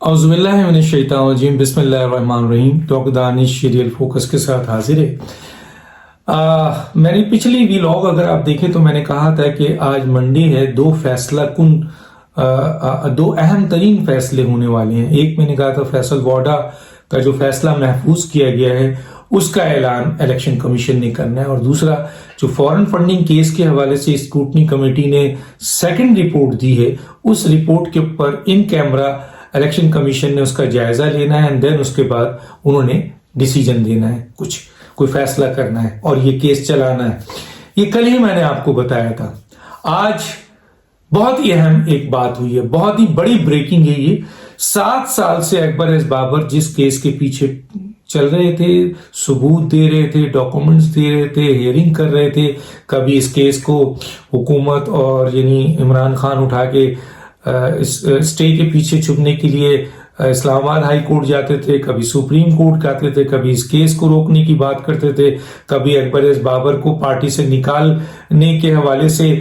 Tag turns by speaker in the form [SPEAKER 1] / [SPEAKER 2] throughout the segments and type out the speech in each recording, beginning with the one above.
[SPEAKER 1] اعوذ باللہ من الشیطان الرجیم بسم اللہ الرحمن الرحیم ڈاکٹر دانش شیریل فوکس کے ساتھ حاضر ہے۔ میں نے پچھلی ویلاگ اگر آپ دیکھیں تو میں نے کہا تھا کہ آج منڈے ہے، دو اہم ترین فیصلے ہونے والے ہیں۔ ایک میں نے کہا تھا فیصل واڈا کا جو فیصلہ محفوظ کیا گیا ہے اس کا اعلان الیکشن کمیشن نے کرنا ہے، اور دوسرا جو فورن فنڈنگ کیس کے حوالے سے اسکروٹنی کمیٹی نے سیکنڈ رپورٹ دی ہے، اس رپورٹ کے اوپر ان کیمرہ الیکشن کمیشن نے اس کا جائزہ لینا ہے، اینڈ دین اس کے بعد انہوں نے ڈیسیجن دینا ہے، کوئی فیصلہ کرنا ہے اور یہ کیس چلانا ہے۔ یہ کل ہی میں نے آپ کو بتایا تھا۔ آج بہت ہی اہم ایک بات ہوئی ہے، بہت ہی بڑی بریکنگ ہے یہ۔ 7 سال سے اکبر ایس بابر جس کیس کے پیچھے چل رہے تھے، ثبوت دے رہے تھے، ڈاکومنٹس دے رہے تھے، ہیئرنگ کر رہے تھے، کبھی اس کیس کو حکومت اور یعنی عمران خان اٹھا کے اسٹے کے پیچھے چھپنے کے لیے اسلام آباد ہائی کورٹ جاتے تھے، کبھی سپریم کورٹ جاتے تھے، کبھی اس کیس کو روکنے کی بات کرتے تھے، کبھی اکبر ایس بابر کو پارٹی سے نکالنے کے حوالے سے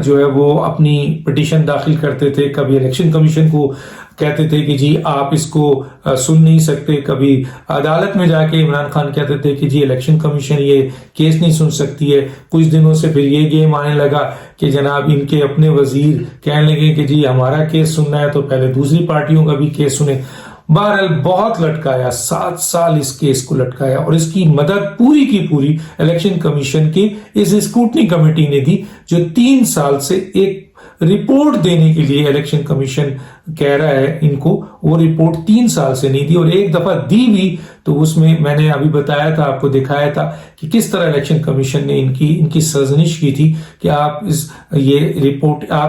[SPEAKER 1] جو ہے وہ اپنی پٹیشن داخل کرتے تھے، کبھی الیکشن کمیشن کو کہتے تھے کہ جی آپ اس کو سن نہیں سکتے، کبھی عدالت میں جا کے عمران خان کہتے تھے کہ جی الیکشن کمیشن یہ کیس نہیں سن سکتی ہے۔ کچھ دنوں سے پھر یہ گیم آنے لگا کہ جناب ان کے اپنے وزیر کہنے لگے کہ جی ہمارا کیس سننا ہے تو پہلے دوسری پارٹیوں کا بھی کیس سنیں۔ بہرحال بہت لٹکایا، 7 سال اس کیس کو لٹکایا، اور اس کی مدد پوری کی پوری الیکشن کمیشن کی اس اسکروٹنی کمیٹی نے دی، جو 3 سال سے ایک رپورٹ دینے کے لیے الیکشن کمیشن کہہ رہا ہے ان کو، وہ رپورٹ 3 سال سے نہیں دی، اور ایک دفعہ دی بھی تو اس میں نے ابھی بتایا تھا، آپ کو دکھایا تھا کہ کس طرح الیکشن کمیشن نے ان کی سرزنش کی تھی کہ آپ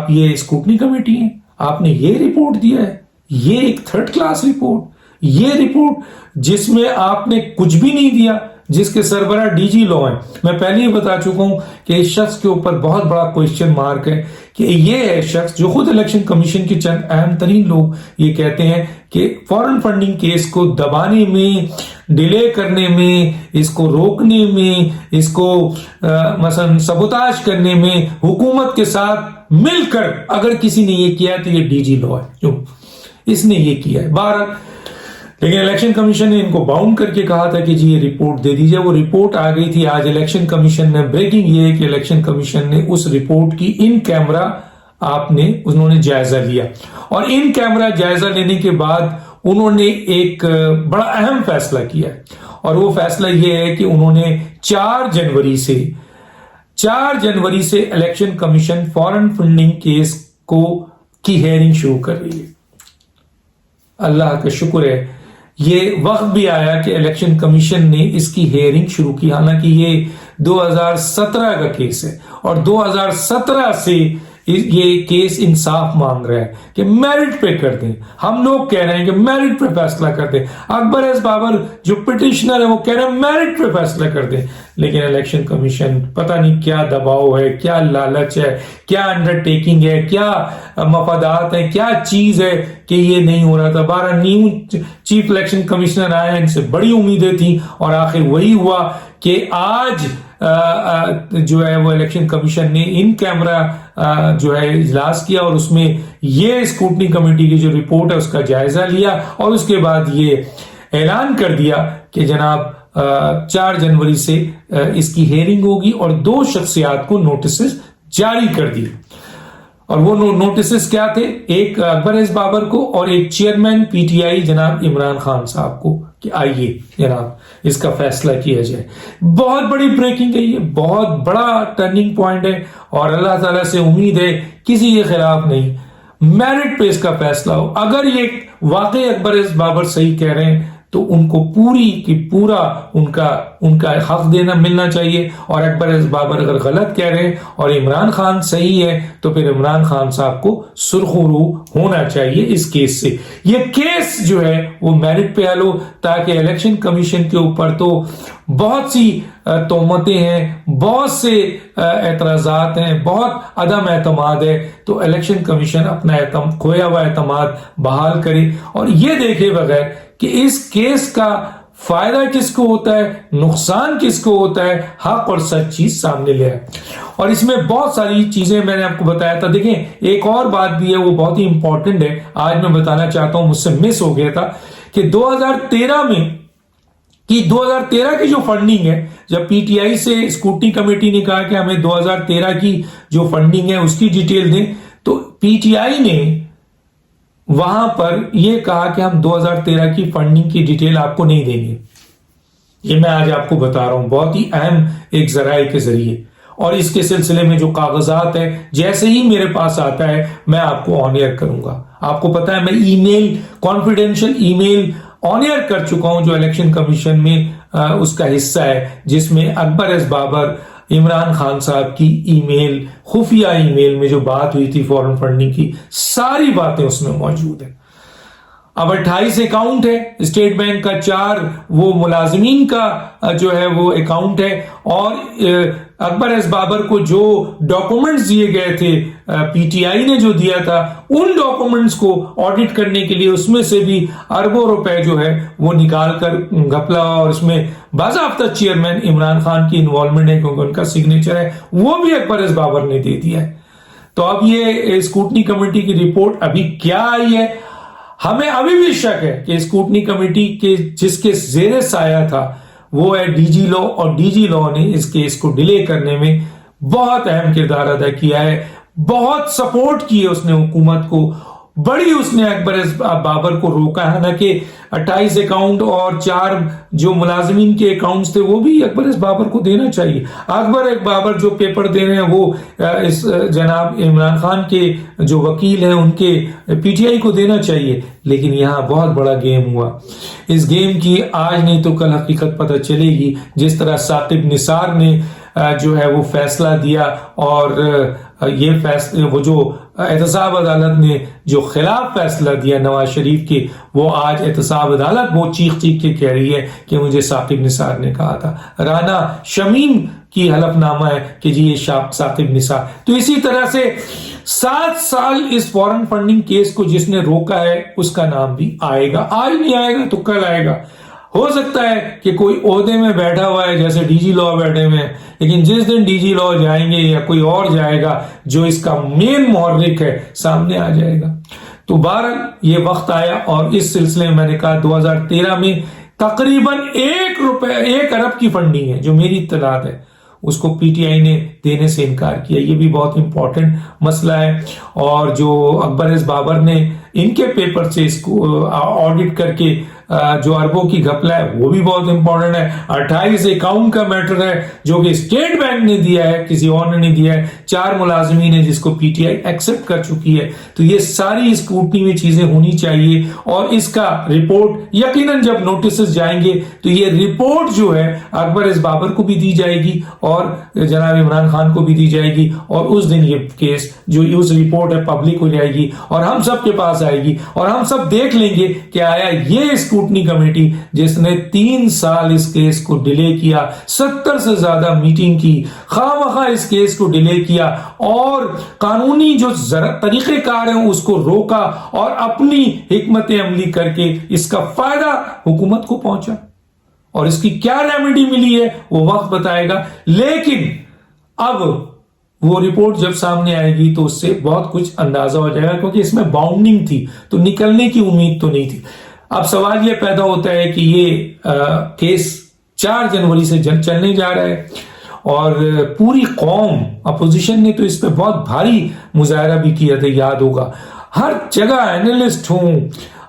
[SPEAKER 1] یہ اسکروٹنی کمیٹی ہیں، آپ نے یہ رپورٹ دیا ہے، یہ ایک 3rd کلاس رپورٹ، یہ رپورٹ جس میں آپ نے کچھ بھی نہیں دیا، جس کے سربراہ ڈی جی لا ہیں۔ میں پہلے ہی بتا چکا ہوں کہ اس شخص کے اوپر بہت بڑا کوئسچن مارک ہے کہ یہ ہے شخص جو خود الیکشن کمیشن کے چند اہم ترین لوگ یہ کہتے ہیں کہ فورن فنڈنگ کیس کو دبانے میں، ڈیلے کرنے میں، اس کو روکنے میں، اس کو مثلا سبوتاژ کرنے میں حکومت کے ساتھ مل کر اگر کسی نے یہ کیا تو یہ ڈی جی لا ہے، جو اس نے یہ کیا ہے۔ بہرحال لیکن الیکشن کمیشن نے ان کو باؤنڈ کر کے کہا تھا کہ جی یہ رپورٹ دے دیجئے، وہ رپورٹ آ گئی تھی آج الیکشن کمیشن نے۔ بریکنگ یہ ہے کہ الیکشن کمیشن نے اس رپورٹ کی ان کیمرہ انہوں نے جائزہ لیا، اور ان کیمرہ جائزہ لینے کے بعد انہوں نے ایک بڑا اہم فیصلہ کیا، اور وہ فیصلہ یہ ہے کہ انہوں نے 4 جنوری سے الیکشن کمیشن فورن فنڈنگ کیس کی ہیئرنگ شروع کر رہی ہے۔ اللہ کا شکر ہے یہ وقت بھی آیا کہ الیکشن کمیشن نے اس کی ہیئرنگ شروع کی، حالانکہ یہ 2017 کا کیس ہے، اور 2017 سے یہ کیس انصاف مانگ رہا ہے کہ میرٹ پہ کر دیں۔ ہم لوگ کہہ رہے ہیں کہ میرٹ پہ فیصلہ کر دیں، اکبر ایس بابر جو پٹیشنر ہے وہ کہہ رہے ہیں میرٹ پہ فیصلہ کر دیں، لیکن الیکشن کمیشن پتہ نہیں کیا دباؤ ہے، کیا لالچ ہے، کیا انڈرٹیکنگ ہے، کیا مفادات ہیں، کیا چیز ہے کہ یہ نہیں ہو رہا تھا۔ 12 نیو چیف الیکشن کمشنر آئے، ان سے بڑی امیدیں تھیں، اور آخر وہی ہوا کہ آج جو ہے وہ الیکشن کمیشن نے ان کیمرہ جو ہے اجلاس کیا، اور اس میں یہ اسکروٹنی کمیٹی کی جو رپورٹ ہے اس کا جائزہ لیا، اور اس کے بعد یہ اعلان کر دیا کہ جناب 4 جنوری سے اس کی ہیئرنگ ہوگی، اور 2 شخصیات کو نوٹسز جاری کر دی۔ اور وہ نوٹسز کیا تھے؟ ایک اکبر ایس بابر کو، اور ایک چیئرمین پی ٹی آئی جناب عمران خان صاحب کو، کہ آئیے جناب اس کا فیصلہ کیا جائے۔ بہت بڑی بریکنگ ہے، یہ بہت بڑا ٹرننگ پوائنٹ ہے، اور اللہ تعالیٰ سے امید ہے کسی کے خلاف نہیں، میرٹ پہ اس کا فیصلہ ہو۔ اگر یہ واقعی اکبر ایس بابر صحیح کہہ رہے ہیں تو ان کو پوری کی پورا ان کا حق ملنا چاہیے، اور اکبر ایس بابر اگر غلط کہہ رہے ہیں اور عمران خان صحیح ہے تو پھر عمران خان صاحب کو سرخرو ہونا چاہیے اس کیس سے۔ یہ کیس جو ہے وہ میرٹ پہ حل ہو، تاکہ الیکشن کمیشن کے اوپر تو بہت سی تہمتیں ہیں، بہت سے اعتراضات ہیں، بہت عدم اعتماد ہے، تو الیکشن کمیشن اپنا کھویا ہوا اعتماد بحال کرے، اور یہ دیکھے بغیر کہ اس کیس کا فائدہ کس کو ہوتا ہے، نقصان کس کو ہوتا ہے، حق اور سچ چیز سامنے لے آئے۔ اور اس میں بہت ساری چیزیں میں نے آپ کو بتایا تھا۔ دیکھیں ایک اور بات بھی ہے، وہ بہت ہی امپورٹنٹ ہے، آج میں بتانا چاہتا ہوں، مجھ سے مس ہو گیا تھا، کہ 2013 کی جو فنڈنگ ہے، جب پی ٹی آئی سے اسکروٹنی کمیٹی نے کہا کہ ہمیں 2013 کی جو فنڈنگ ہے اس کی ڈیٹیل دیں، تو پی ٹی آئی نے وہاں پر یہ کہا کہ ہم 2013 کی فنڈنگ کی ڈیٹیل آپ کو نہیں دیں گے۔ یہ میں آج آپ کو بتا رہا ہوں بہت ہی اہم ایک ذرائع کے ذریعے، اور اس کے سلسلے میں جو کاغذات ہے جیسے ہی میرے پاس آتا ہے میں آپ کو آن ایئر کروں گا۔ آپ کو پتا ہے میں ای میل، کانفیڈینشیل ای میل آن ایئر کر چکا ہوں جو الیکشن کمیشن میں اس کا حصہ ہے، جس میں اکبر ایس بابر، عمران خان صاحب کی ای میل، خفیہ ای میل میں جو بات ہوئی تھی فورن فنڈنگ کی، ساری باتیں اس میں موجود ہیں۔ اب 28 اکاؤنٹ ہے اسٹیٹ بینک کا، 4 وہ ملازمین کا جو ہے وہ اکاؤنٹ ہے، اور اکبر ایس بابر کو جو ڈاکومنٹس دیے گئے تھے پی ٹی آئی نے جو دیا تھا، ان ڈاکومنٹس کو آڈٹ کرنے کے لیے اس میں سے بھی اربوں روپے جو ہے وہ نکال کر گھپلا، اور اس میں باضابطہ چیئرمین عمران خان کی انوالومنٹ ہے کیونکہ ان کا سگنیچر ہے، وہ بھی اکبر ایس بابر نے دے دیا ہے۔ تو اب یہ اسکروٹنی کمیٹی کی رپورٹ ابھی کیا آئی ہے، ہمیں ابھی بھی شک ہے کہ اسکروٹنی کمیٹی کے جس کے زیر سایہ تھا وہ ہے ڈی جی لا، اور ڈی جی لا نے اس کیس کو ڈیلے کرنے میں بہت اہم کردار ادا کیا ہے، بہت سپورٹ کی ہے اس نے حکومت کو، بڑی اس نے اکبر ایس بابر کو روکا ہے، نہ کہ 28 اکاؤنٹ اور 4 جو ملازمین کے اکاؤنٹس تھے وہ بھی اکبر ایس بابر کو دینا چاہیے۔ اکبر ایس بابر جو پیپر دے رہے ہیں وہ اس جناب عمران خان کے جو وکیل ہیں ان کے پی ٹی آئی کو دینا چاہیے، لیکن یہاں بہت بڑا گیم ہوا۔ اس گیم کی آج نہیں تو کل حقیقت پتہ چلے گی، جس طرح ثاقب نثار نے جو ہے وہ فیصلہ دیا، اور یہ فیصلہ وہ جو احتساب عدالت نے جو خلاف فیصلہ دیا نواز شریف کے، وہ آج احتساب عدالت بہت چیخ چیخ کے کہہ رہی ہے کہ مجھے ثاقب نثار نے کہا تھا۔ رانا شمیم کی حلف نامہ ہے کہ جی یہ ثاقب نثار۔ تو اسی طرح سے 7 سال اس فورن فنڈنگ کیس کو جس نے روکا ہے اس کا نام بھی آئے گا، آج نہیں آئے گا تو کل آئے گا۔ ہو سکتا ہے کہ کوئی عہدے میں بیٹھا ہوا ہے جیسے ڈی جی لا بیٹھے ہوئے ہیں، لیکن جس دن ڈی جی لا جائیں گے یا کوئی اور جائے گا جو اس کا مین محرک ہے سامنے آ جائے گا۔ تو بہرحال یہ وقت آیا، اور اس سلسلے میں نے کہا 2013 میں تقریباً 1 ارب کی فنڈنگ ہے جو میری اطلاعات ہے، اس کو پی ٹی آئی نے دینے سے انکار کیا۔ یہ بھی بہت امپورٹنٹ مسئلہ ہے، اور جو اکبر ایس بابر نے ان کے پیپر سے اس کو آڈٹ کر کے جو اربوں کی گھپلا ہے وہ بھی بہت امپورٹنٹ ہے۔ 28 اکاؤنٹ کا میٹر ہے جو کہ اسٹیٹ بینک نے دیا ہے، کسی اور نے نہیں دیا ہے، 4 ملازمین ہیں جس کو پی ٹی آئی ایکسپٹ کر چکی ہے۔ تو یہ ساری اسکروٹنی میں چیزیں ہونی چاہیے، اور اس کا رپورٹ یقیناً جب نوٹسز جائیں گے تو یہ رپورٹ جو ہے اکبر ایس بابر کو بھی دی جائے گی اور جناب عمران خان کو بھی دی جائے گی، اور اس دن یہ کیس جو اس رپورٹ ہے پبلک ہو جائے گی اور ہم سب کے پاس آئے گی، اور ہم سب دیکھ لیں گے کہ آیا یہ اسکروٹنی کمیٹی جس نے 3 سال اس کیس کو ڈیلے کیا، 70 سے زیادہ میٹنگ کی، خواہ مخواہ اس کیس کو ڈیلے کیا، اور قانونی جو طریقہ کار ہیں اس کو روکا، اور اپنی حکمت عملی کر کے اس کا فائدہ حکومت کو پہنچا، اور اس کی کیا ریمیڈی ملی ہے وہ وقت بتائے گا۔ لیکن اب وہ رپورٹ جب سامنے آئے گی تو اس سے بہت کچھ اندازہ ہو جائے گا، کیونکہ اس میں باؤنڈنگ تھی تو نکلنے کی امید تو نہیں تھی۔ اب سوال یہ پیدا ہوتا ہے کہ یہ کیس 4 جنوری سے چلنے جا رہا ہے، اور پوری قوم اپوزیشن نے تو اس پہ بہت بھاری مظاہرہ بھی کیا تھا، یاد ہوگا، ہر جگہ اینالسٹ ہوں،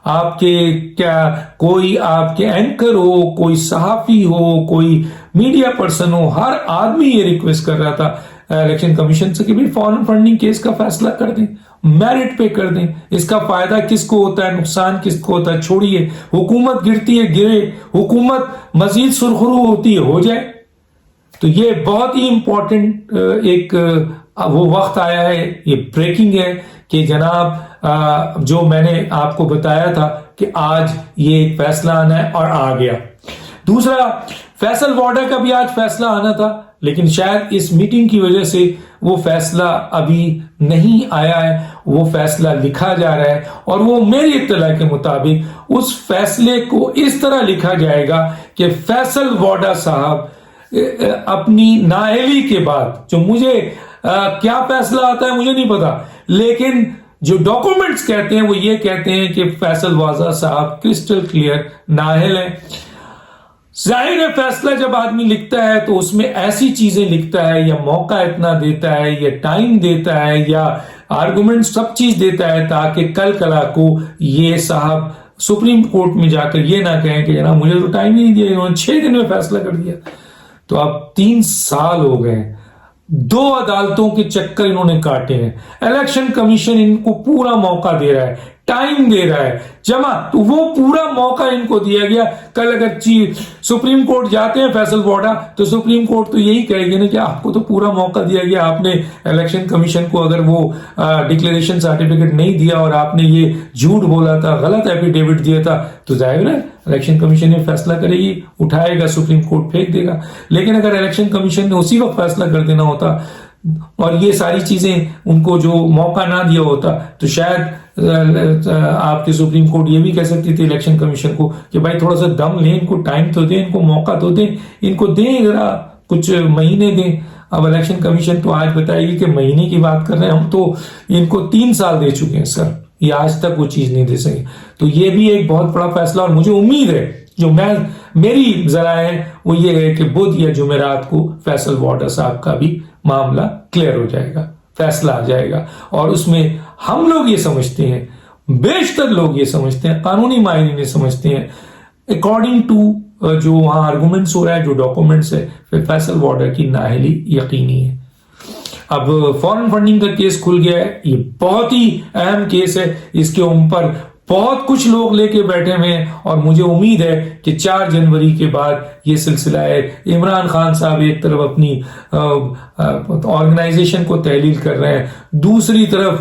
[SPEAKER 1] آپ کے کیا کوئی آپ کے اینکر ہو، کوئی صحافی ہو، کوئی میڈیا پرسن ہو، ہر آدمی یہ ریکویسٹ کر رہا تھا الیکشن کمیشن سے کہ بھی فورن فنڈنگ کیس کا فیصلہ کر دیں، میرٹ پہ کر دیں، اس کا فائدہ کس کو ہوتا ہے، نقصان کس کو ہوتا ہے، چھوڑیے، حکومت گرتی ہے گرے، حکومت مزید سرخرو ہوتی ہے ہو جائے۔ تو یہ بہت ہی امپورٹنٹ ایک وہ وقت آیا ہے، یہ بریکنگ ہے کہ جناب جو میں نے آپ کو بتایا تھا کہ آج یہ فیصلہ آنا ہے اور آ گیا۔ دوسرا، فیصل وارڈا کا بھی آج فیصلہ آنا تھا، لیکن شاید اس میٹنگ کی وجہ سے وہ فیصلہ ابھی نہیں آیا ہے، وہ فیصلہ لکھا جا رہا ہے، اور وہ میری اطلاع کے مطابق اس فیصلے کو اس طرح لکھا جائے گا کہ فیصل ووڈا صاحب اپنی نااہلی کے بعد، جو مجھے کیا فیصلہ آتا ہے مجھے نہیں پتا، لیکن جو ڈاکومنٹس کہتے ہیں وہ یہ کہتے ہیں کہ فیصل ووڈا صاحب کرسٹل کلیئر نااہل ہیں۔ ظاہر ہے فیصلہ جب آدمی لکھتا ہے تو اس میں ایسی چیزیں لکھتا ہے، یا موقع اتنا دیتا ہے، یا ٹائم دیتا ہے، یا آرگومنٹ سب چیز دیتا ہے تاکہ کل کلا کو یہ صاحب سپریم کورٹ میں جا کر یہ نہ کہیں کہ جناب مجھے تو ٹائم ہی نہیں دیا، انہوں نے 6 دن میں فیصلہ کر دیا۔ تو اب 3 سال ہو گئے، 2 عدالتوں کے چکر انہوں نے کاٹے ہیں، الیکشن کمیشن ان کو پورا موقع دے رہا ہے، ٹائم دے رہا ہے جمع، تو وہ پورا موقع ان کو دیا گیا۔ کل اگر سپریم کورٹ جاتے ہیں فیصل ووڈا تو سپریم کورٹ تو یہی کہے گی نا کہ آپ کو تو پورا موقع دیا گیا، آپ نے الیکشن کمیشن کو اگر وہ ڈکلیریشن سرٹیفکیٹ نہیں دیا اور آپ نے یہ جھوٹ بولا تھا، غلط ایفیڈیوٹ دیا تھا، تو ظاہر ہے الیکشن کمیشن یہ فیصلہ کرے گی، اٹھائے گا، سپریم کورٹ پھینک دے گا۔ لیکن اگر الیکشن کمیشن نے اسی وقت فیصلہ کر دینا ہوتا اور یہ ساری چیزیں ان کو جو موقع نہ دیا ہوتا تو شاید آپ کی سپریم کورٹ یہ بھی کہہ سکتی تھی الیکشن کمیشن کو کہ بھائی تھوڑا سا دم لیں، ان کو ٹائم تو دیں، ان کو موقع تو دیں، ان کو دیں ذرا کچھ مہینے دیں۔ اب الیکشن کمیشن تو آج بتائے گی کہ مہینے کی بات کر رہے ہیں، ہم تو ان کو 3 سال دے چکے ہیں سر، یہ آج تک وہ چیز نہیں دے سکے۔ تو یہ بھی ایک بہت بڑا فیصلہ، اور مجھے امید ہے جو میری ذرائع ہے وہ یہ ہے کہ بدھ یا جمعرات کو فیصل ووڈا صاحب کا بھی معاملہ کلیئر ہو جائے گا، فیصلہ آ جائے گا، اور اس میں ہم لوگ یہ سمجھتے ہیں، بیشتر لوگ یہ سمجھتے ہیں، قانونی ماہرین یہ سمجھتے ہیں، اکارڈنگ ٹو جو وہاں آرگومنٹس ہو رہا ہے، جو ڈاکومنٹس ہے، پھر فیصل ووڈا کی نااہلی یقینی ہے۔ اب فورن فنڈنگ کا کیس کھل گیا ہے، یہ بہت ہی اہم کیس ہے، اس کے اوپر بہت کچھ لوگ لے کے بیٹھے ہوئے ہیں، اور مجھے امید ہے کہ 4 جنوری کے بعد یہ سلسلہ ہے۔ عمران خان صاحب ایک طرف اپنی آرگنائزیشن کو تحلیل کر رہے ہیں، دوسری طرف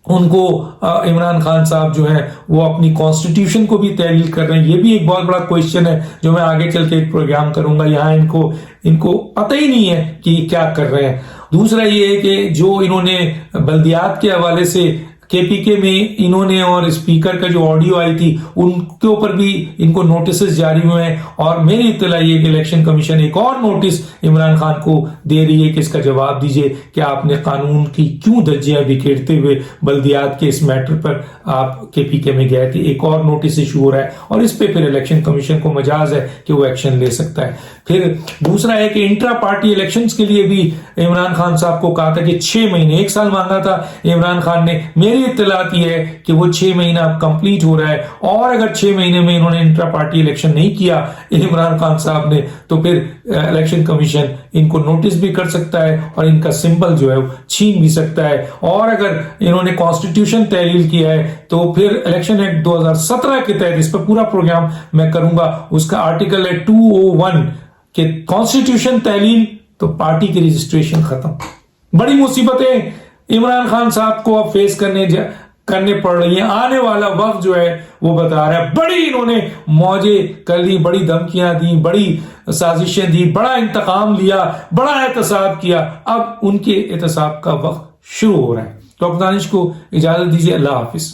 [SPEAKER 1] ان کو عمران خان صاحب جو ہیں وہ اپنی کانسٹیٹیوشن کو بھی تحلیل کر رہے ہیں۔ یہ بھی ایک بہت بڑا کویشچن ہے جو میں آگے چل کے ایک پروگرام کروں گا، یہاں ان کو پتہ ہی نہیں ہے کہ یہ کیا کر رہے ہیں۔ دوسرا یہ ہے کہ جو انہوں نے بلدیات کے حوالے سے KPK میں انہوں نے اور اسپیکر کا جو آڈیو آئی تھی ان کے اوپر بھی ان کو نوٹسز جاری ہوئے ہیں، اور میری اطلاع یہ کہ الیکشن کمیشن ایک اور نوٹس عمران خان کو دے رہی ہے کہ اس کا جواب دیجئے کہ آپ نے قانون کی کیوں دھجیاں بکھیرتے ہوئے بلدیات کے اس میٹر پر آپ KPK میں گئے تھے۔ ایک اور نوٹس ایشو ہو رہا ہے، اور اس پہ پھر الیکشن کمیشن کو مجاز ہے کہ وہ ایکشن لے سکتا ہے۔ پھر دوسرا ہے کہ انٹرا پارٹی الیکشنز کے لیے بھی عمران خان صاحب کو کہا تھا کہ 6 مہینے، 1 سال مانگا تھا عمران خان نے۔ میری اطلاعات یہ ہے کہ وہ 6 مہینہ اب کمپلیٹ ہو رہا ہے، اور اگر 6 مہینے میں انہوں نے انٹرا پارٹی الیکشن نہیں کیا عمران خان صاحب نے تو پھر الیکشن کمیشن ان کو نوٹس بھی کر سکتا ہے اور ان کا سمبل جو ہے وہ چھین بھی سکتا ہے۔ اور اگر انہوں نے کانسٹیٹیوشن تحلیل کیا ہے تو پھر الیکشن ایکٹ 2017 کے تحت، اس پر پورا پروگرام میں کروں گا، اس کا آرٹیکل ہے 201 کہ کانسٹیٹیوشن تحلیل تو پارٹی کی رجسٹریشن ختم۔ بڑی مصیبتیں عمران خان صاحب کو اب فیس کرنے پڑ رہی ہیں۔ آنے والا وقت جو ہے وہ بتا رہا ہے، بڑی انہوں نے موجیں کر لی، بڑی دھمکیاں دی، بڑی سازشیں دی، بڑا انتقام لیا، بڑا احتساب کیا۔ اب ان کے احتساب کا وقت شروع ہو رہا ہے۔ ڈاکٹر دانش کو اجازت دیجیے، اللہ حافظ۔